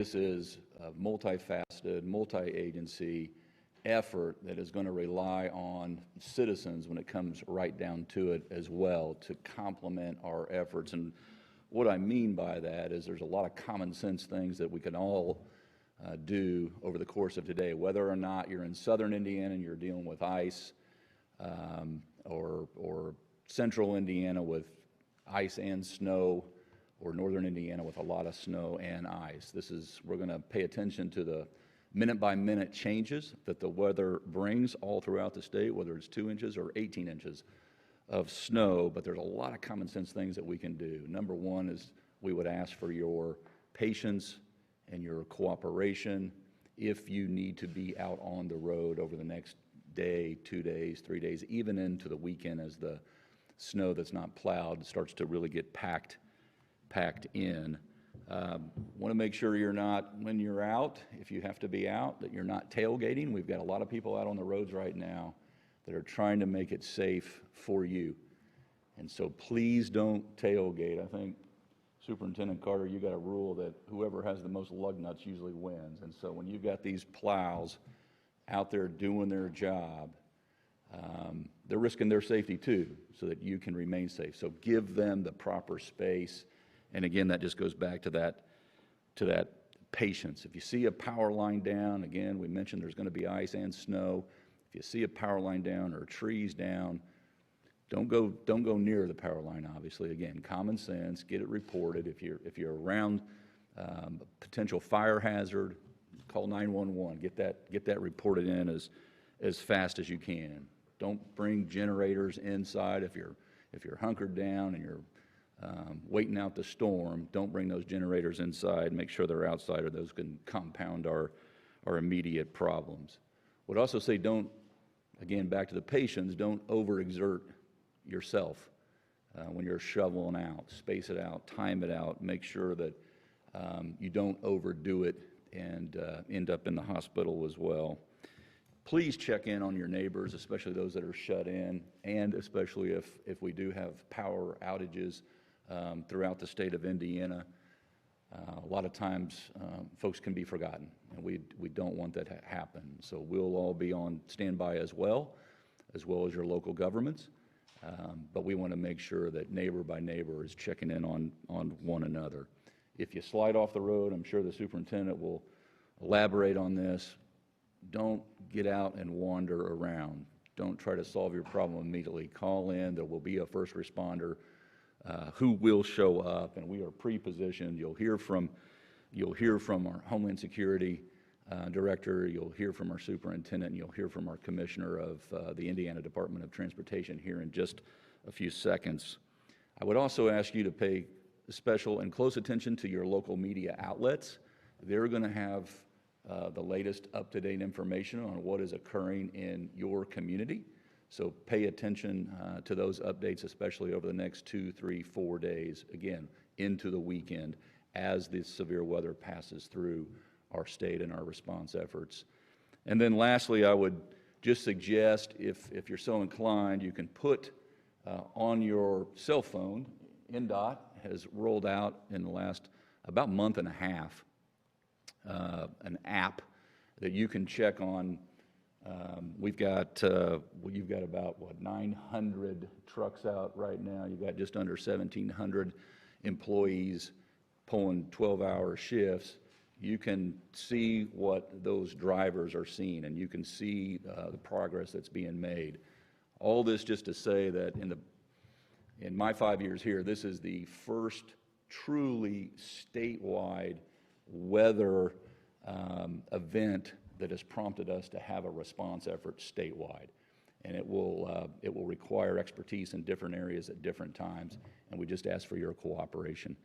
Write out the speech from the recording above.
This is a multifaceted, multi-agency effort that is going to rely on citizens when it comes right down to it as well to complement our efforts. And what I mean by that is there's a lot of common sense things that we can all do over the course of today, whether or not you're in southern Indiana and you're dealing with ice, or central Indiana with ice and snow, or northern Indiana with a lot of snow and ice. We're going to pay attention to the minute-by-minute changes that the weather brings all throughout the state, whether it's 2 inches or 18 inches of snow, but there's a lot of common sense things that we can do. Number one is we would ask for your patience and your cooperation if you need to be out on the road over the next day, 2 days, 3 days, even into the weekend as the snow that's not plowed starts to really get packed in. Want to make sure you're not, when you're out, if you have to be out, that you're not tailgating. We've got a lot of people out on the roads right now that are trying to make it safe for you. And so please don't tailgate. I think, Superintendent Carter, you got a rule that whoever has the most lug nuts usually wins. And so when you've got these plows out there doing their job, they're risking their safety too, so that you can remain safe. So give them the proper space. And again, that just goes back to that patience. If you see a power line down, again, we mentioned there's going to be ice and snow. If you see a power line down or trees down, don't go near the power line, obviously. Again, common sense, get it reported. If you're around a potential fire hazard, call 911. Get that reported in as fast as you can. Don't bring generators inside if you're hunkered down and you're waiting out the storm. Don't bring those generators inside. Make sure they're outside, or those can compound our immediate problems. Would also say don't, again, back to the patients, don't overexert yourself when you're shoveling out. Space it out, time it out, make sure that you don't overdo it and end up in the hospital as well. Please check in on your neighbors, especially those that are shut in, and especially if we do have power outages throughout the state of Indiana. A lot of times folks can be forgotten, and we don't want that to happen. So we'll all be on standby as well as your local governments. But we want to make sure that neighbor by neighbor is checking in on one another. If you slide off the road, I'm sure the superintendent will elaborate on this. Don't get out and wander around. Don't try to solve your problem immediately. Call in. There will be a first responder who will show up, and we are pre-positioned. You'll hear from our Homeland Security Director. You'll hear from our superintendent, and you'll hear from our commissioner of the Indiana Department of Transportation here in just a few seconds. I would also ask you to pay special and close attention to your local media outlets. They're going to have the latest up-to-date information on what is occurring in your community. So pay attention to those updates, especially over the next 2, 3, 4 days, again, into the weekend as this severe weather passes through our state and our response efforts. And then lastly, I would just suggest, if you're so inclined, you can put on your cell phone, NDOT has rolled out in the last about month and a half an app that you can check on. You've got about, 900 trucks out right now. You've got just under 1,700 employees pulling 12-hour shifts. You can see what those drivers are seeing, and you can see the progress that's being made. All this just to say that in my 5 years here, this is the first truly statewide weather event that has prompted us to have a response effort statewide. And it will require expertise in different areas at different times, and we just ask for your cooperation.